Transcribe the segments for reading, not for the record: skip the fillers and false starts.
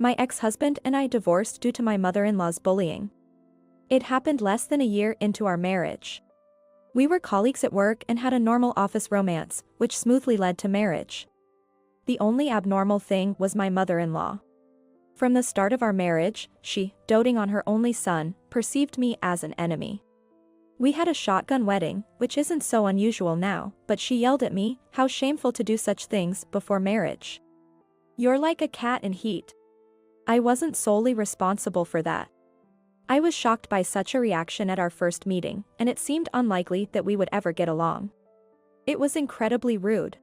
My ex-husband and I divorced due to my mother-in-law's bullying. It happened less than a year into our marriage. We were colleagues at work and had a normal office romance, which smoothly led to marriage. The only abnormal thing was my mother-in-law. From the start of our marriage, she, doting on her only son, perceived me as an enemy. We had a shotgun wedding, which isn't so unusual now, but she yelled at me, "How shameful to do such things before marriage. You're like a cat in heat." I wasn't solely responsible for that. I was shocked by such a reaction at our first meeting, and it seemed unlikely that we would ever get along. It was incredibly rude.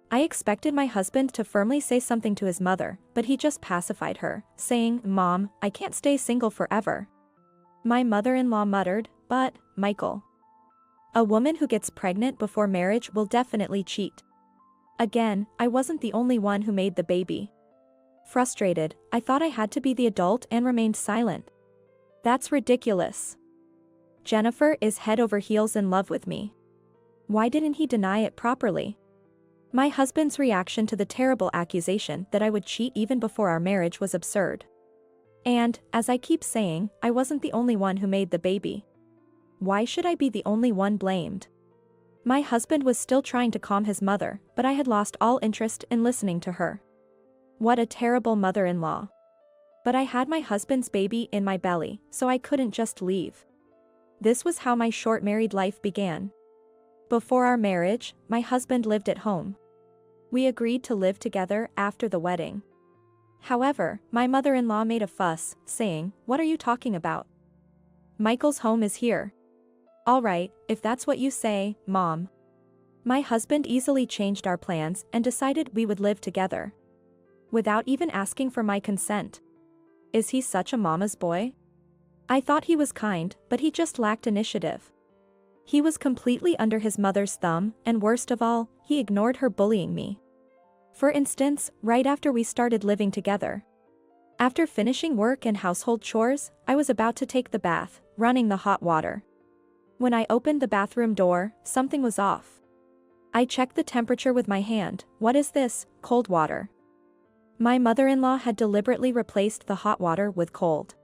I expected my husband to firmly say something to his mother, but he just pacified her, saying, "Mom, I can't stay single forever." My mother-in-law muttered, "But, Michael, a woman who gets pregnant before marriage will definitely cheat." Again, I wasn't the only one who made the baby. Frustrated, I thought I had to be the adult and remained silent. That's ridiculous. Jennifer is head over heels in love with me. Why didn't he deny it properly? My husband's reaction to the terrible accusation that I would cheat even before our marriage was absurd. And, as I keep saying, I wasn't the only one who made the baby. Why should I be the only one blamed? My husband was still trying to calm his mother, but I had lost all interest in listening to her. What a terrible mother-in-law. But I had my husband's baby in my belly, so I couldn't just leave. This was how my short married life began. Before our marriage, my husband lived at home. We agreed to live together after the wedding. However, my mother-in-law made a fuss, saying, "What are you talking about? Michael's home is here." "All right, if that's what you say, Mom." My husband easily changed our plans and decided we would live together, without even asking for my consent. Is he such a mama's boy? I thought he was kind, but he just lacked initiative. He was completely under his mother's thumb, and worst of all, he ignored her bullying me. For instance, right after we started living together. After finishing work and household chores, I was about to take the bath, running the hot water. When I opened the bathroom door, something was off. I checked the temperature with my hand. "What is this? Cold water." My mother-in-law had deliberately replaced the hot water with cold.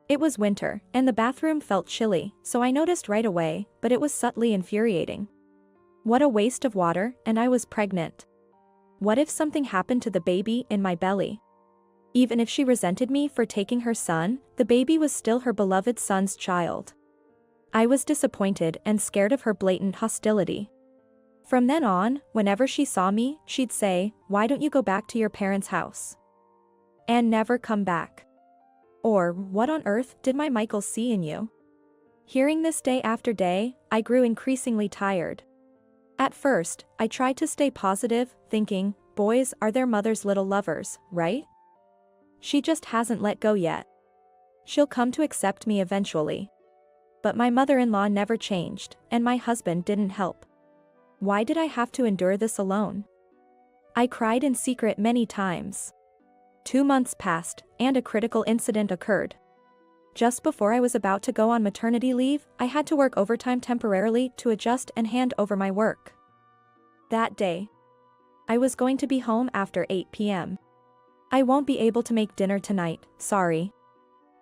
It was winter, and the bathroom felt chilly, so I noticed right away, but it was subtly infuriating. What a waste of water, and I was pregnant. What if something happened to the baby in my belly? Even if she resented me for taking her son, the baby was still her beloved son's child. I was disappointed and scared of her blatant hostility. From then on, whenever she saw me, she'd say, "Why don't you go back to your parents' house?" And never come back. Or, "What on earth did my Michael see in you?" Hearing this day after day, I grew increasingly tired. At first, I tried to stay positive, thinking, boys are their mother's little lovers, right? She just hasn't let go yet. She'll come to accept me eventually. But my mother-in-law never changed, and my husband didn't help. Why did I have to endure this alone? I cried in secret many times. 2 months passed, and a critical incident occurred. Just before I was about to go on maternity leave, I had to work overtime temporarily to adjust and hand over my work. That day, I was going to be home after 8 p.m. "I won't be able to make dinner tonight, sorry."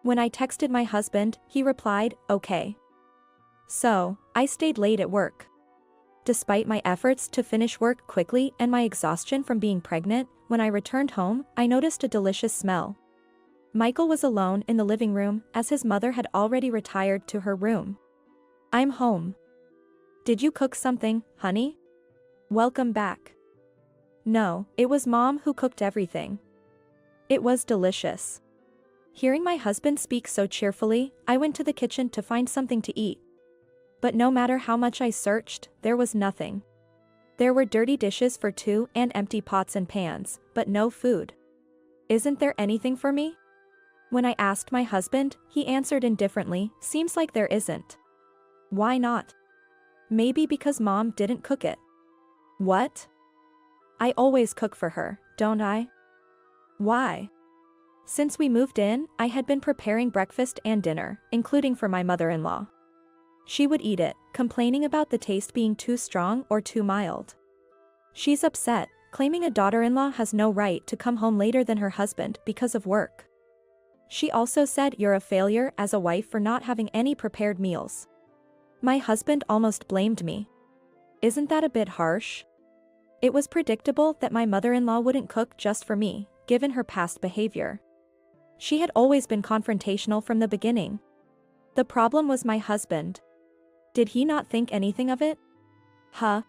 When I texted my husband, he replied, "Okay." So, I stayed late at work. Despite my efforts to finish work quickly and my exhaustion from being pregnant, when I returned home, I noticed a delicious smell. Michael was alone in the living room, as his mother had already retired to her room. "I'm home. Did you cook something, honey? Welcome back." No, it was Mom who cooked everything. It was delicious. Hearing my husband speak so cheerfully, I went to the kitchen to find something to eat. But no matter how much I searched, there was nothing. There were dirty dishes for two and empty pots and pans, but no food. "Isn't there anything for me?" When I asked my husband, he answered indifferently, "Seems like there isn't." Why not? Maybe because Mom didn't cook it. What? I always cook for her, don't I? Why? Since we moved in, I had been preparing breakfast and dinner, including for my mother-in-law. She would eat it, complaining about the taste being too strong or too mild. She's upset, claiming a daughter-in-law has no right to come home later than her husband because of work. She also said you're a failure as a wife for not having any prepared meals. My husband almost blamed me. Isn't that a bit harsh? It was predictable that my mother-in-law wouldn't cook just for me, given her past behavior. She had always been confrontational from the beginning. The problem was my husband. Did he not think anything of it? Huh?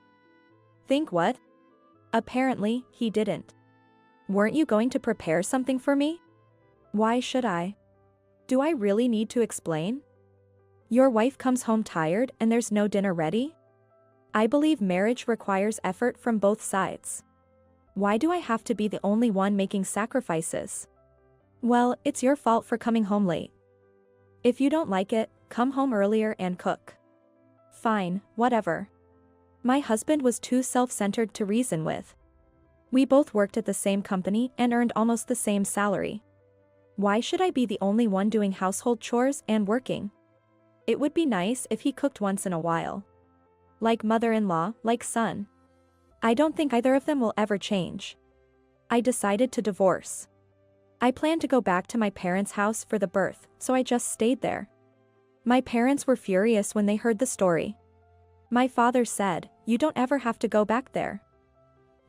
Think what? Apparently, he didn't. Weren't you going to prepare something for me? Why should I? Do I really need to explain? Your wife comes home tired and there's no dinner ready? I believe marriage requires effort from both sides. Why do I have to be the only one making sacrifices? Well, it's your fault for coming home late. If you don't like it, come home earlier and cook. Fine, whatever. My husband was too self-centered to reason with. We both worked at the same company and earned almost the same salary. Why should I be the only one doing household chores and working? It would be nice if he cooked once in a while. Like mother-in-law, like son. I don't think either of them will ever change. I decided to divorce. I planned to go back to my parents' house for the birth, so I just stayed there. My parents were furious when they heard the story. My father said, "You don't ever have to go back there.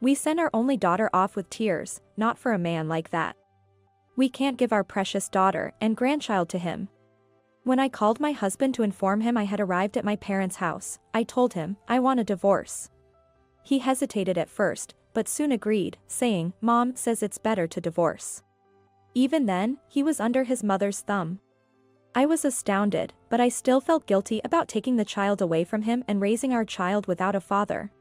We sent our only daughter off with tears, not for a man like that. We can't give our precious daughter and grandchild to him." When I called my husband to inform him I had arrived at my parents' house, I told him, I want a divorce. He hesitated at first, but soon agreed, saying, "Mom says it's better to divorce." Even then, he was under his mother's thumb. I was astounded, but I still felt guilty about taking the child away from him and raising our child without a father.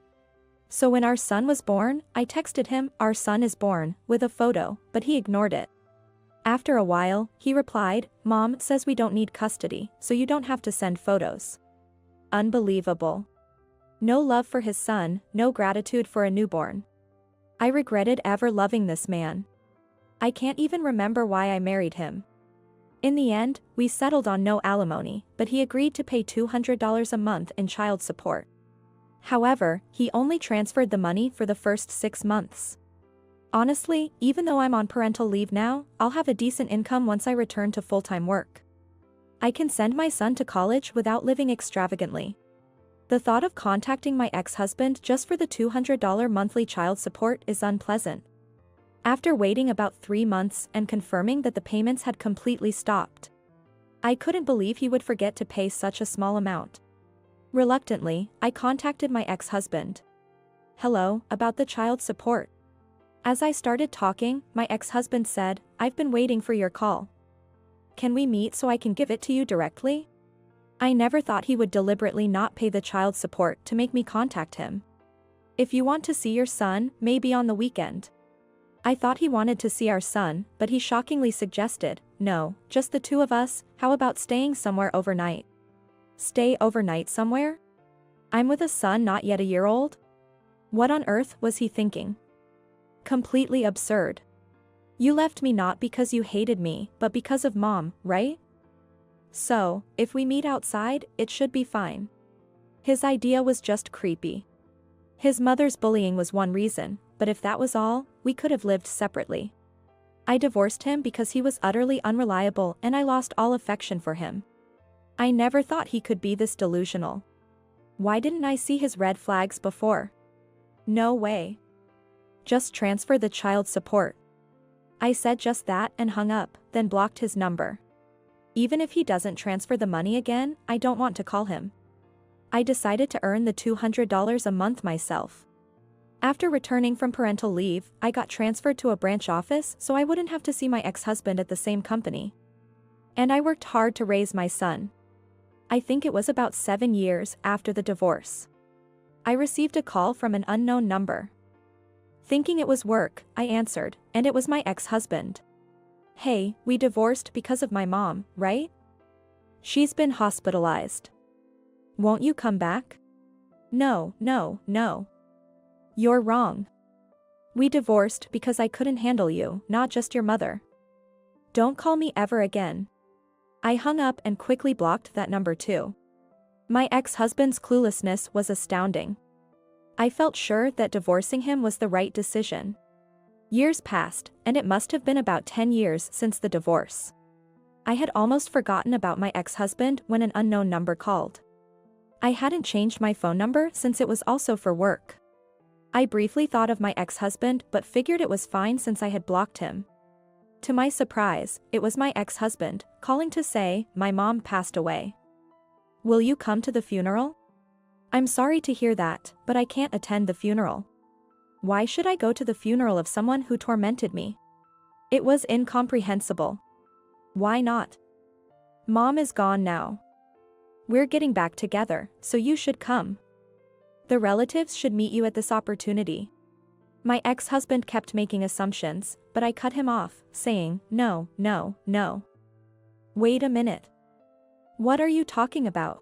So when our son was born, I texted him, "Our son is born," with a photo, but he ignored it. After a while, he replied, "Mom says we don't need custody, so you don't have to send photos." Unbelievable. No love for his son, no gratitude for a newborn. I regretted ever loving this man. I can't even remember why I married him. In the end, we settled on no alimony, but he agreed to pay $200 a month in child support. However, he only transferred the money for the first 6 months. Honestly, even though I'm on parental leave now, I'll have a decent income once I return to full-time work. I can send my son to college without living extravagantly. The thought of contacting my ex-husband just for the $200 monthly child support is unpleasant. After waiting about 3 months and confirming that the payments had completely stopped, I couldn't believe he would forget to pay such a small amount. Reluctantly, I contacted my ex-husband. "Hello, about the child support." As I started talking, my ex-husband said, "I've been waiting for your call. Can we meet so I can give it to you directly?" I never thought he would deliberately not pay the child support to make me contact him. "If you want to see your son, maybe on the weekend." I thought he wanted to see our son, but he shockingly suggested, "No, just the two of us, how about staying somewhere overnight?" Stay overnight somewhere? I'm with a son not yet a year old? What on earth was he thinking? Completely absurd. You left me not because you hated me, but because of Mom, right? So, if we meet outside, it should be fine. His idea was just creepy. His mother's bullying was one reason, but if that was all, we could have lived separately. I divorced him because he was utterly unreliable and I lost all affection for him. I never thought he could be this delusional. Why didn't I see his red flags before? No way. Just transfer the child support. I said just that and hung up, then blocked his number. Even if he doesn't transfer the money again, I don't want to call him. I decided to earn the $200 a month myself. After returning from parental leave, I got transferred to a branch office so I wouldn't have to see my ex-husband at the same company. And I worked hard to raise my son. I think it was about 7 years after the divorce. I received a call from an unknown number. Thinking it was work, I answered, and it was my ex-husband. "Hey, we divorced because of my mom, right? She's been hospitalized. Won't you come back?" No. You're wrong. We divorced because I couldn't handle you, not just your mother. Don't call me ever again. I hung up and quickly blocked that number too. My ex-husband's cluelessness was astounding. I felt sure that divorcing him was the right decision. Years passed, and it must have been about 10 years since the divorce. I had almost forgotten about my ex-husband when an unknown number called. I hadn't changed my phone number since it was also for work. I briefly thought of my ex-husband but figured it was fine since I had blocked him. To my surprise, it was my ex-husband, calling to say, "My mom passed away. Will you come to the funeral?" "I'm sorry to hear that, but I can't attend the funeral." Why should I go to the funeral of someone who tormented me? It was incomprehensible. Why not? "Mom is gone now. We're getting back together, so you should come. The relatives should meet you at this opportunity." My ex-husband kept making assumptions, but I cut him off, saying, "No, no, no. Wait a minute. What are you talking about?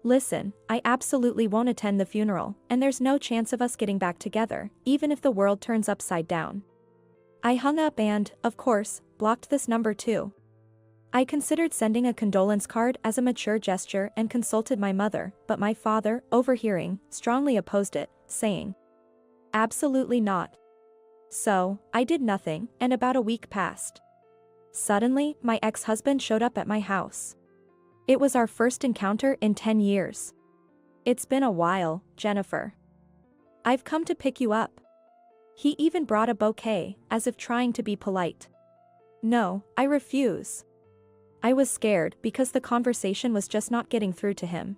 Listen, I absolutely won't attend the funeral, and there's no chance of us getting back together, even if the world turns upside down." I hung up and, of course, blocked this number too. I considered sending a condolence card as a mature gesture and consulted my mother, but my father, overhearing, strongly opposed it, saying, "Absolutely not." So, I did nothing, and about a week passed. Suddenly, my ex-husband showed up at my house. It was our first encounter in 10 years. "It's been a while, Jennifer. I've come to pick you up." He even brought a bouquet, as if trying to be polite. No, I refuse. I was scared because the conversation was just not getting through to him.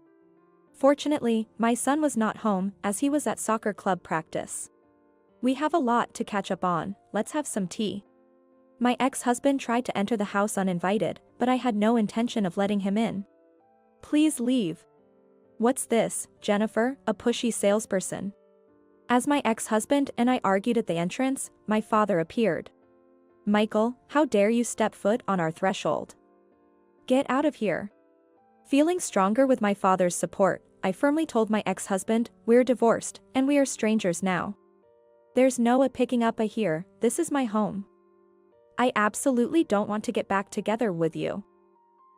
Fortunately, my son was not home, as he was at soccer club practice. "We have a lot to catch up on, let's have some tea." My ex-husband tried to enter the house uninvited, but I had no intention of letting him in. "Please leave." "What's this, Jennifer, a pushy salesperson?" As my ex-husband and I argued at the entrance, my father appeared. "Michael, how dare you step foot on our threshold? Get out of here." Feeling stronger with my father's support, I firmly told my ex-husband, "We're divorced, and we are strangers now. There's no picking up here, this is my home. I absolutely don't want to get back together with you.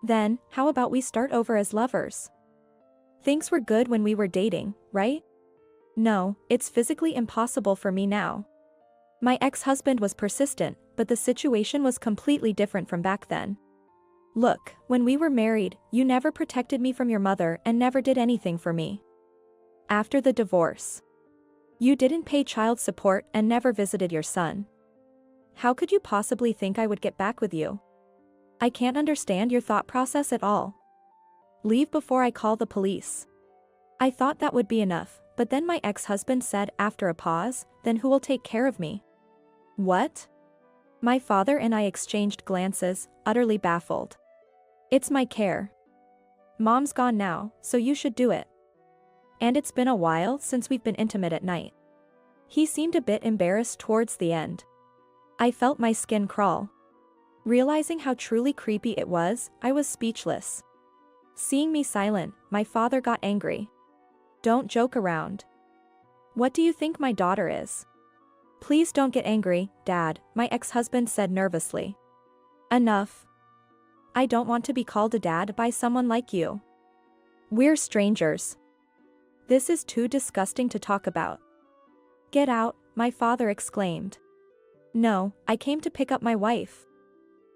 Then, how about we start over as lovers? Things were good when we were dating, right? No, it's physically impossible for me now." My ex-husband was persistent, but the situation was completely different from back then. "Look, when we were married, you never protected me from your mother and never did anything for me. After the divorce, you didn't pay child support and never visited your son. How could you possibly think I would get back with you? I can't understand your thought process at all. Leave before I call the police." I thought that would be enough, but then my ex-husband said after a pause, "Then who will take care of me?" "What?" My father and I exchanged glances, utterly baffled. "It's my care. Mom's gone now, so you should do it. And it's been a while since we've been intimate at night." He seemed a bit embarrassed towards the end. I felt my skin crawl. Realizing how truly creepy it was, I was speechless. Seeing me silent, my father got angry. "Don't joke around. What do you think my daughter is?" "Please don't get angry, Dad," my ex-husband said nervously. "Enough. I don't want to be called a dad by someone like you. We're strangers. This is too disgusting to talk about." "Get out," my father exclaimed. "No, I came to pick up my wife."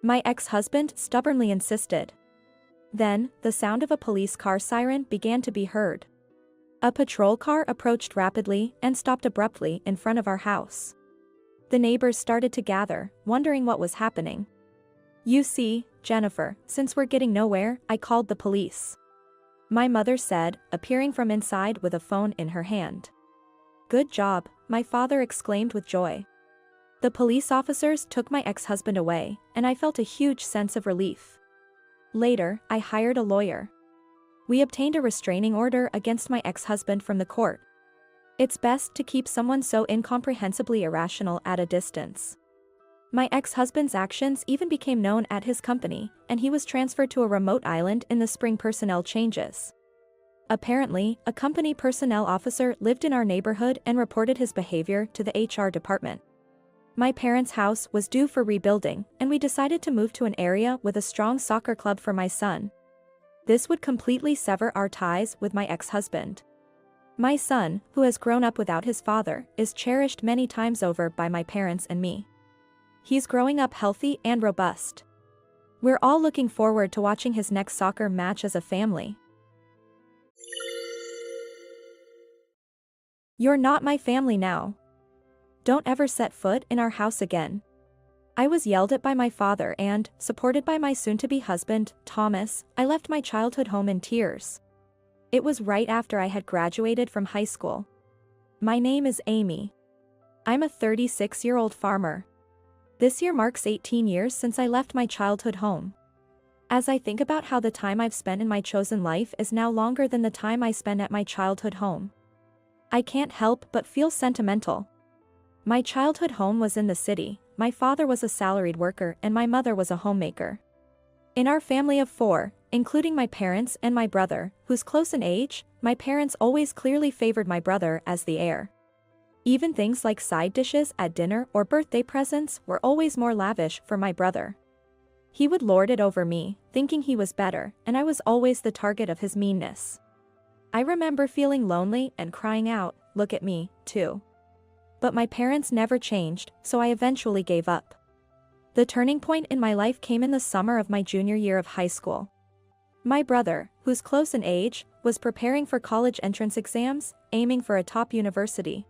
My ex-husband stubbornly insisted. Then, the sound of a police car siren began to be heard. A patrol car approached rapidly and stopped abruptly in front of our house. The neighbors started to gather, wondering what was happening. "You see, Jennifer, since we're getting nowhere, I called the police," my mother said, appearing from inside with a phone in her hand. "Good job," my father exclaimed with joy. The police officers took my ex-husband away, and I felt a huge sense of relief. Later, I hired a lawyer. We obtained a restraining order against my ex-husband from the court. It's best to keep someone so incomprehensibly irrational at a distance. My ex-husband's actions even became known at his company, and he was transferred to a remote island in the spring personnel changes. Apparently, a company personnel officer lived in our neighborhood and reported his behavior to the HR department. My parents' house was due for rebuilding, and we decided to move to an area with a strong soccer club for my son. This would completely sever our ties with my ex-husband. My son, who has grown up without his father, is cherished many times over by my parents and me. He's growing up healthy and robust. We're all looking forward to watching his next soccer match as a family. You're not my family now. Don't ever set foot in our house again. I was yelled at by my father and, supported by my soon-to-be husband, Thomas, I left my childhood home in tears. It was right after I had graduated from high school. My name is Amy. I'm a 36-year-old farmer. This year marks 18 years since I left my childhood home. As I think about how the time I've spent in my chosen life is now longer than the time I spent at my childhood home, I can't help but feel sentimental. My childhood home was in the city, my father was a salaried worker and my mother was a homemaker. In our family of 4, including my parents and my brother, who's close in age, my parents always clearly favored my brother as the heir. Even things like side dishes at dinner or birthday presents were always more lavish for my brother. He would lord it over me, thinking he was better, and I was always the target of his meanness. I remember feeling lonely and crying out, "Look at me, too." But my parents never changed, so I eventually gave up. The turning point in my life came in the summer of my junior year of high school. My brother, who's close in age, was preparing for college entrance exams, aiming for a top university.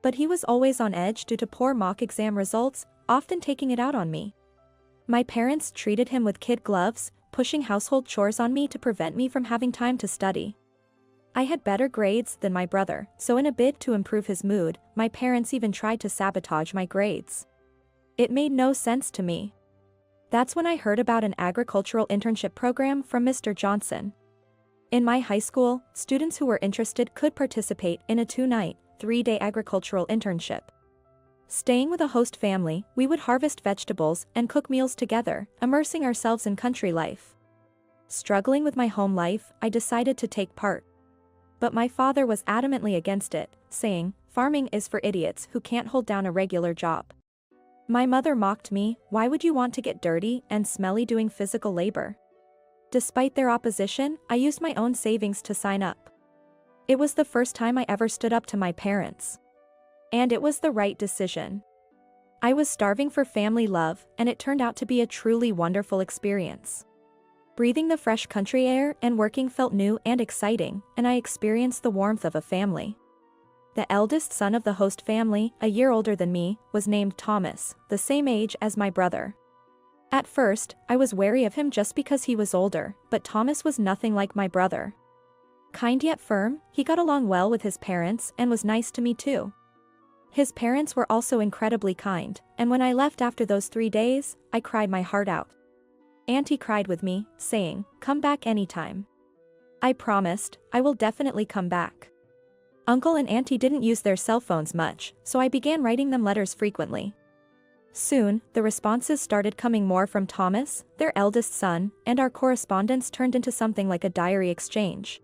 But he was always on edge due to poor mock exam results, often taking it out on me. My parents treated him with kid gloves, pushing household chores on me to prevent me from having time to study. I had better grades than my brother, so in a bid to improve his mood, my parents even tried to sabotage my grades. It made no sense to me. That's when I heard about an agricultural internship program from Mr. Johnson. In my high school, students who were interested could participate in a 2-night, 3-day agricultural internship. Staying with a host family, we would harvest vegetables and cook meals together, immersing ourselves in country life. Struggling with my home life, I decided to take part. But my father was adamantly against it, saying, "Farming is for idiots who can't hold down a regular job." My mother mocked me, "Why would you want to get dirty and smelly doing physical labor?" Despite their opposition, I used my own savings to sign up. It was the first time I ever stood up to my parents. And it was the right decision. I was starving for family love, and it turned out to be a truly wonderful experience. Breathing the fresh country air and working felt new and exciting, and I experienced the warmth of a family. The eldest son of the host family, a year older than me, was named Thomas, the same age as my brother. At first, I was wary of him just because he was older, but Thomas was nothing like my brother. Kind yet firm, he got along well with his parents and was nice to me too. His parents were also incredibly kind, and when I left after those 3 days, I cried my heart out. Auntie cried with me, saying, "Come back anytime." I promised, I will definitely come back. Uncle and Auntie didn't use their cell phones much, so I began writing them letters frequently. Soon, the responses started coming more from Thomas, their eldest son, and our correspondence turned into something like a diary exchange,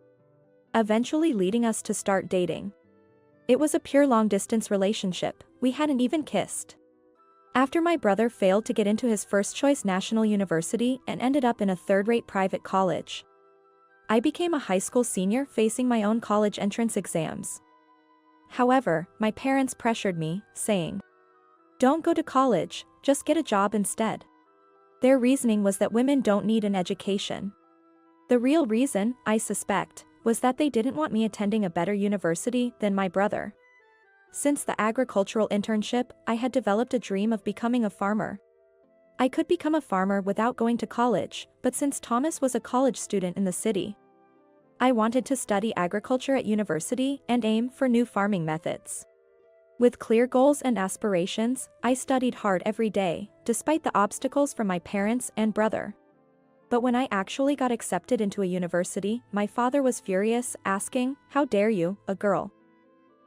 eventually leading us to start dating. It was a pure long-distance relationship, we hadn't even kissed. After my brother failed to get into his first-choice national university and ended up in a third-rate private college, I became a high school senior facing my own college entrance exams. However, my parents pressured me, saying, "Don't go to college, just get a job instead." Their reasoning was that women don't need an education. The real reason, I suspect, was that they didn't want me attending a better university than my brother. Since the agricultural internship, I had developed a dream of becoming a farmer. I could become a farmer without going to college, but since Thomas was a college student in the city, I wanted to study agriculture at university and aim for new farming methods. With clear goals and aspirations, I studied hard every day, despite the obstacles from my parents and brother. But when I actually got accepted into a university, my father was furious, asking, "How dare you, a girl,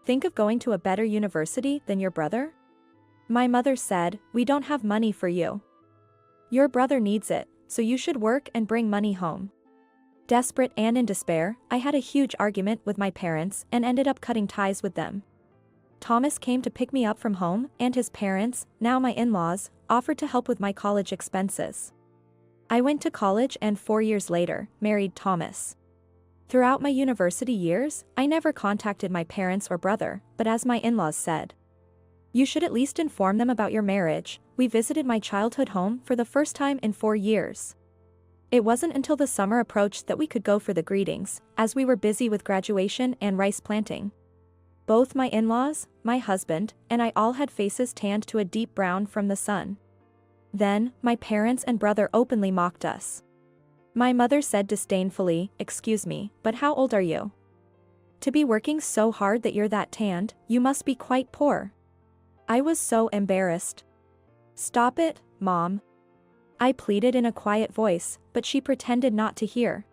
think of going to a better university than your brother?" My mother said, "We don't have money for you. Your brother needs it, so you should work and bring money home." Desperate and in despair, I had a huge argument with my parents and ended up cutting ties with them. Thomas came to pick me up from home, and his parents, now my in-laws, offered to help with my college expenses. I went to college and 4 years later, married Thomas. Throughout my university years, I never contacted my parents or brother, but as my in-laws said, "You should at least inform them about your marriage." We visited my childhood home for the first time in 4 years. It wasn't until the summer approached that we could go for the greetings, as we were busy with graduation and rice planting. Both my in-laws, my husband, and I all had faces tanned to a deep brown from the sun. Then, my parents and brother openly mocked us. My mother said disdainfully, "Excuse me, but how old are you? To be working so hard that you're that tanned, you must be quite poor." I was so embarrassed. "Stop it, Mom," I pleaded in a quiet voice, but she pretended not to hear.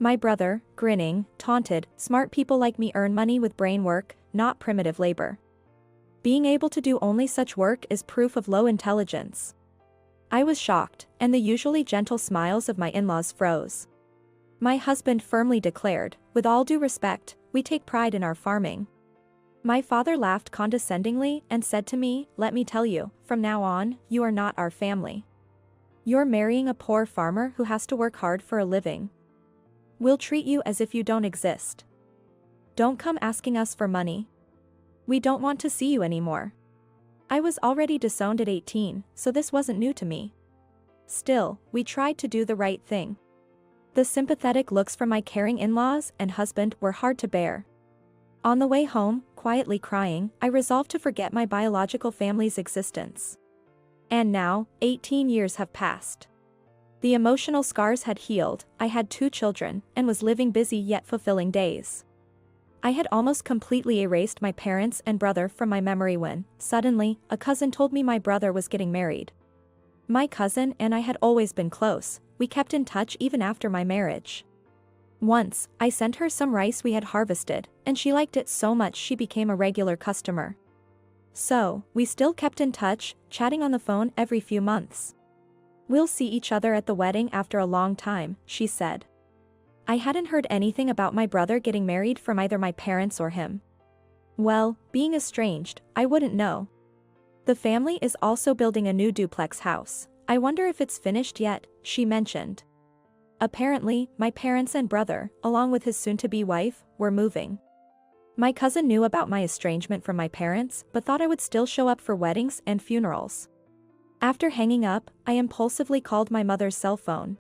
My brother, grinning, taunted, "Smart people like me earn money with brain work, not primitive labor. Being able to do only such work is proof of low intelligence." I was shocked, and the usually gentle smiles of my in-laws froze. My husband firmly declared, "With all due respect, we take pride in our farming." My father laughed condescendingly and said to me, "Let me tell you, from now on, you are not our family. You're marrying a poor farmer who has to work hard for a living. We'll treat you as if you don't exist. Don't come asking us for money. We don't want to see you anymore." I was already disowned at 18, so this wasn't new to me. Still, we tried to do the right thing. The sympathetic looks from my caring in-laws and husband were hard to bear. On the way home, quietly crying, I resolved to forget my biological family's existence. And now, 18 years have passed. The emotional scars had healed, I had 2 children, and was living busy yet fulfilling days. I had almost completely erased my parents and brother from my memory when, suddenly, a cousin told me my brother was getting married. My cousin and I had always been close, we kept in touch even after my marriage. Once, I sent her some rice we had harvested, and she liked it so much she became a regular customer. So, we still kept in touch, chatting on the phone every few months. "We'll see each other at the wedding after a long time," she said. I hadn't heard anything about my brother getting married from either my parents or him. Well, being estranged, I wouldn't know. "The family is also building a new duplex house. I wonder if it's finished yet," she mentioned. Apparently, my parents and brother, along with his soon-to-be wife, were moving. My cousin knew about my estrangement from my parents, but thought I would still show up for weddings and funerals. After hanging up, I impulsively called my mother's cell phone.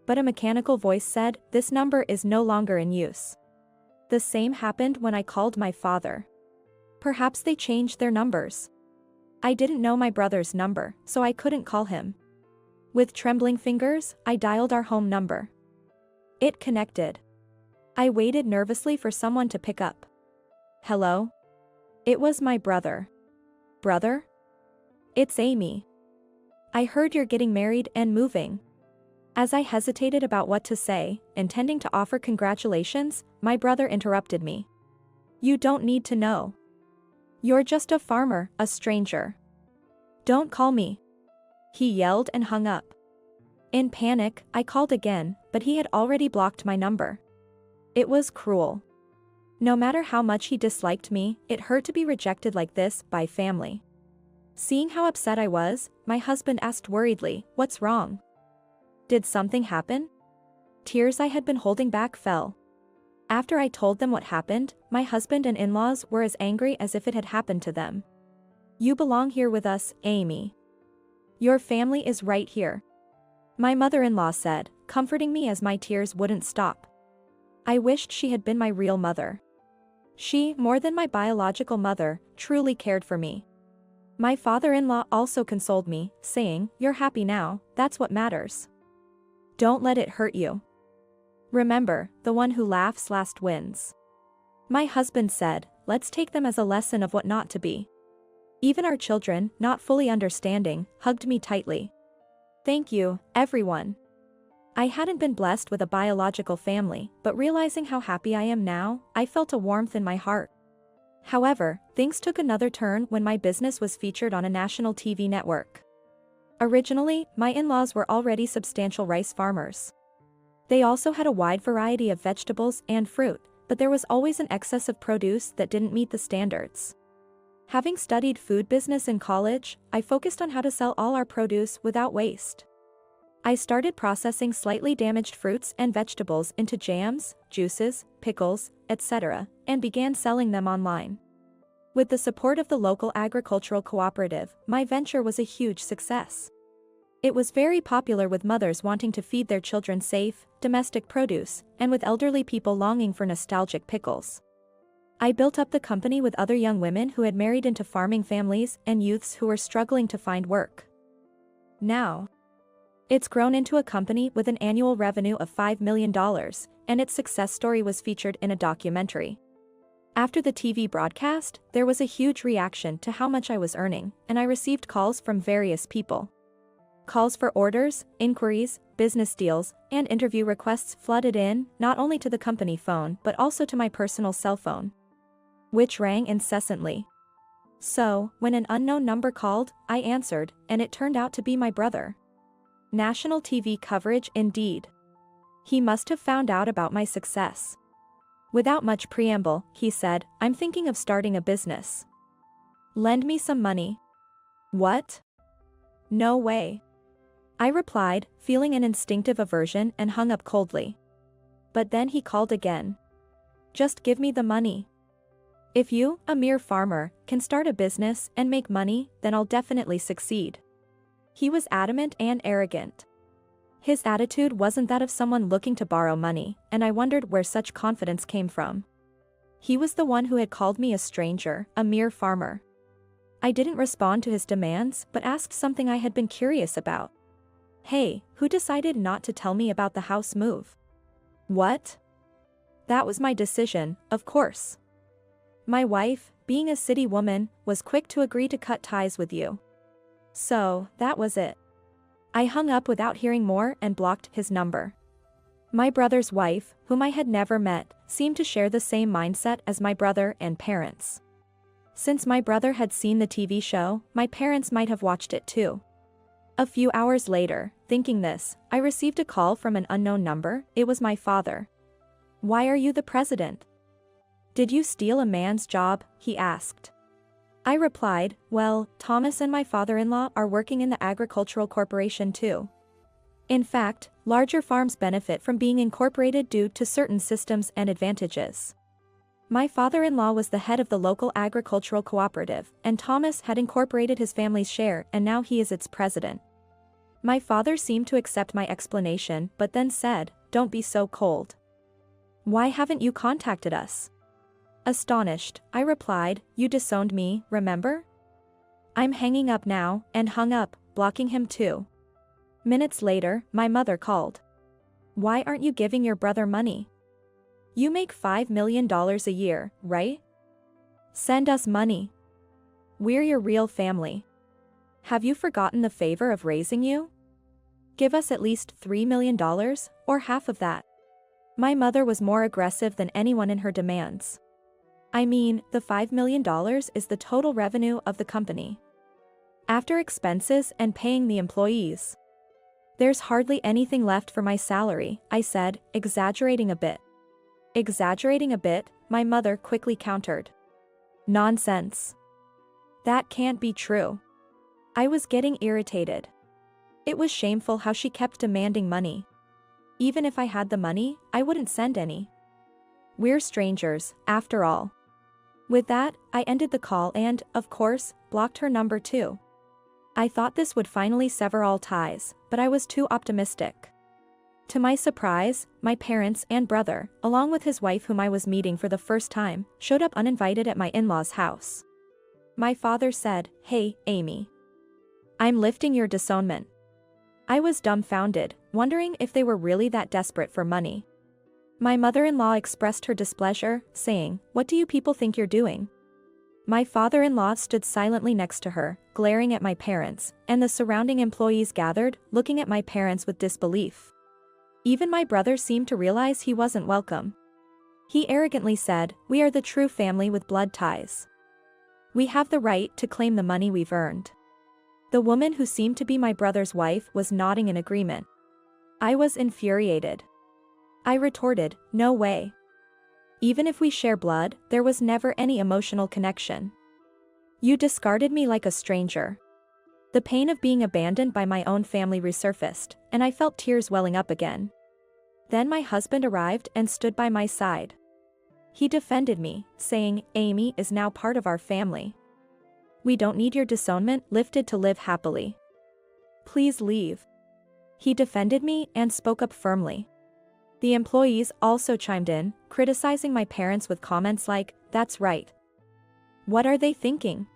But a mechanical voice said, "This number is no longer in use." The same happened when I called my father. Perhaps they changed their numbers. I didn't know my brother's number, so I couldn't call him. With trembling fingers, I dialed our home number. It connected. I waited nervously for someone to pick up. "Hello?" It was my brother. "Brother? It's Amy. I heard you're getting married and moving." As I hesitated about what to say, intending to offer congratulations, my brother interrupted me. "You don't need to know. You're just a farmer, a stranger. Don't call me," he yelled and hung up. In panic, I called again, but he had already blocked my number. It was cruel. No matter how much he disliked me, it hurt to be rejected like this by family. Seeing how upset I was, my husband asked worriedly, "What's wrong? Did something happen?" Tears I had been holding back fell. After I told them what happened, my husband and in-laws were as angry as if it had happened to them. "You belong here with us, Amy. Your family is right here," my mother-in-law said, comforting me as my tears wouldn't stop. I wished she had been my real mother. She, more than my biological mother, truly cared for me. My father-in-law also consoled me, saying, "You're happy now, that's what matters. Don't let it hurt you. Remember, the one who laughs last wins." My husband said, "Let's take them as a lesson of what not to be." Even our children, not fully understanding, hugged me tightly. Thank you, everyone. I hadn't been blessed with a biological family, but realizing how happy I am now, I felt a warmth in my heart. However, things took another turn when my business was featured on a national TV network. Originally, my in-laws were already substantial rice farmers. They also had a wide variety of vegetables and fruit, but there was always an excess of produce that didn't meet the standards. Having studied food business in college, I focused on how to sell all our produce without waste. I started processing slightly damaged fruits and vegetables into jams, juices, pickles, etc., and began selling them online. With the support of the local agricultural cooperative, my venture was a huge success. It was very popular with mothers wanting to feed their children safe, domestic produce, and with elderly people longing for nostalgic pickles. I built up the company with other young women who had married into farming families and youths who were struggling to find work. Now, it's grown into a company with an annual revenue of $5 million, and its success story was featured in a documentary. After the TV broadcast, there was a huge reaction to how much I was earning, and I received calls from various people. Calls for orders, inquiries, business deals, and interview requests flooded in, not only to the company phone but also to my personal cell phone, which rang incessantly. So, when an unknown number called, I answered, and it turned out to be my brother. National TV coverage indeed. He must have found out about my success. Without much preamble, he said, "I'm thinking of starting a business. Lend me some money." What? No way. I replied, feeling an instinctive aversion, and hung up coldly. But then he called again. "Just give me the money. If you, a mere farmer, can start a business and make money, then I'll definitely succeed." He was adamant and arrogant. His attitude wasn't that of someone looking to borrow money, and I wondered where such confidence came from. He was the one who had called me a stranger, a mere farmer. I didn't respond to his demands but asked something I had been curious about. "Hey, who decided not to tell me about the house move?" "What?" "That was my decision, of course. My wife, being a city woman, was quick to agree to cut ties with you. So, that was it." I hung up without hearing more and blocked his number. My brother's wife, whom I had never met, seemed to share the same mindset as my brother and parents. Since my brother had seen the TV show, my parents might have watched it too. A few hours later, thinking this, I received a call from an unknown number. It was my father. "Why are you the president? Did you steal a man's job?" he asked. I replied, "Well, Thomas and my father-in-law are working in the agricultural corporation too. In fact, larger farms benefit from being incorporated due to certain systems and advantages. My father-in-law was the head of the local agricultural cooperative, and Thomas had incorporated his family's share, and now he is its president." My father seemed to accept my explanation but then said, "Don't be so cold. Why haven't you contacted us?" Astonished, I replied, "You disowned me, remember?" I'm hanging up now, and hung up, blocking him too. Minutes later, my mother called. "Why aren't you giving your brother money? You make $5 million a year, right? Send us money. We're your real family. Have you forgotten the favor of raising you? Give us at least $3 million, or half of that." My mother was more aggressive than anyone in her demands. I mean, the $5 million is the total revenue of the company, after expenses and paying the employees. "There's hardly anything left for my salary," I said, exaggerating a bit. "Exaggerating a bit," my mother quickly countered. "Nonsense. That can't be true." I was getting irritated. It was shameful how she kept demanding money. Even if I had the money, I wouldn't send any. We're strangers, after all. With that, I ended the call and, of course, blocked her number too. I thought this would finally sever all ties, but I was too optimistic. To my surprise, my parents and brother, along with his wife whom I was meeting for the first time, showed up uninvited at my in-laws' house. My father said, "Hey, Amy. I'm lifting your disownment." I was dumbfounded, wondering if they were really that desperate for money. My mother-in-law expressed her displeasure, saying, "What do you people think you're doing?" My father-in-law stood silently next to her, glaring at my parents, and the surrounding employees gathered, looking at my parents with disbelief. Even my brother seemed to realize he wasn't welcome. He arrogantly said, "We are the true family with blood ties. We have the right to claim the money we've earned." The woman who seemed to be my brother's wife was nodding in agreement. I was infuriated. I retorted, "No way. Even if we share blood, there was never any emotional connection. You discarded me like a stranger. The pain of being abandoned by my own family resurfaced, and I felt tears welling up again. Then my husband arrived and stood by my side. He defended me, saying, "Amy is now part of our family. We don't need your disownment lifted to live happily. Please leave." He defended me and spoke up firmly. The employees also chimed in, criticizing my parents with comments like, "That's right. What are they thinking?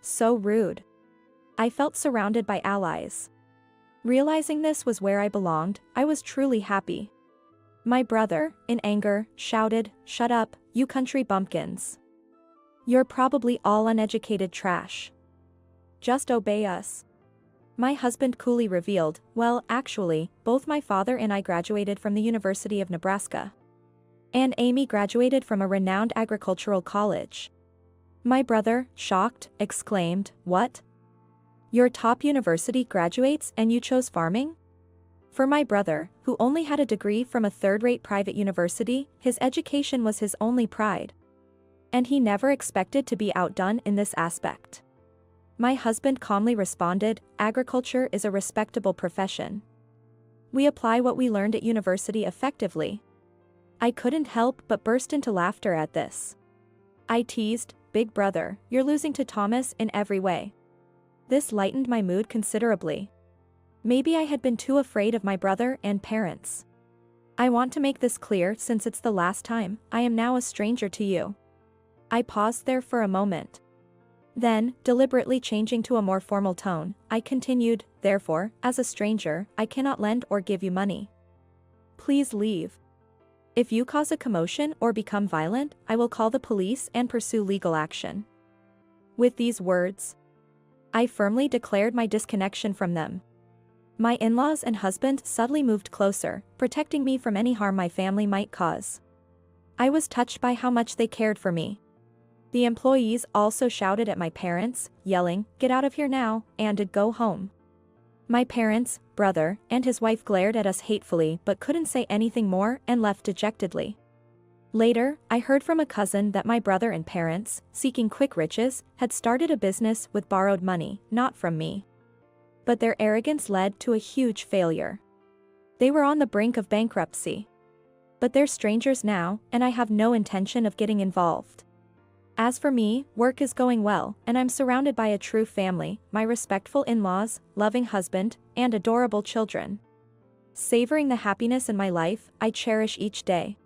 So rude." I felt surrounded by allies. Realizing this was where I belonged, I was truly happy. My brother, in anger, shouted, "Shut up, you country bumpkins. You're probably all uneducated trash. Just obey us." My husband coolly revealed, "Well, actually, both my father and I graduated from the University of Nebraska. And Amy graduated from a renowned agricultural college." My brother, shocked, exclaimed, "What? Your top university graduates and you chose farming?" For my brother, who only had a degree from a third-rate private university, his education was his only pride. And he never expected to be outdone in this aspect. My husband calmly responded, "Agriculture is a respectable profession. We apply what we learned at university effectively." I couldn't help but burst into laughter at this. I teased, "Big brother, you're losing to Thomas in every way." This lightened my mood considerably. Maybe I had been too afraid of my brother and parents. "I want to make this clear since it's the last time, I am now a stranger to you." I paused there for a moment. Then, deliberately changing to a more formal tone, I continued, "Therefore, as a stranger, I cannot lend or give you money. Please leave. If you cause a commotion or become violent, I will call the police and pursue legal action." With these words, I firmly declared my disconnection from them. My in-laws and husband subtly moved closer, protecting me from any harm my family might cause. I was touched by how much they cared for me. The employees also shouted at my parents, yelling, "Get out of here now, and go home." My parents, brother, and his wife glared at us hatefully but couldn't say anything more and left dejectedly. Later, I heard from a cousin that my brother and parents, seeking quick riches, had started a business with borrowed money, not from me. But their arrogance led to a huge failure. They were on the brink of bankruptcy. But they're strangers now, and I have no intention of getting involved. As for me, work is going well, and I'm surrounded by a true family, my respectful in-laws, loving husband, and adorable children. Savoring the happiness in my life, I cherish each day.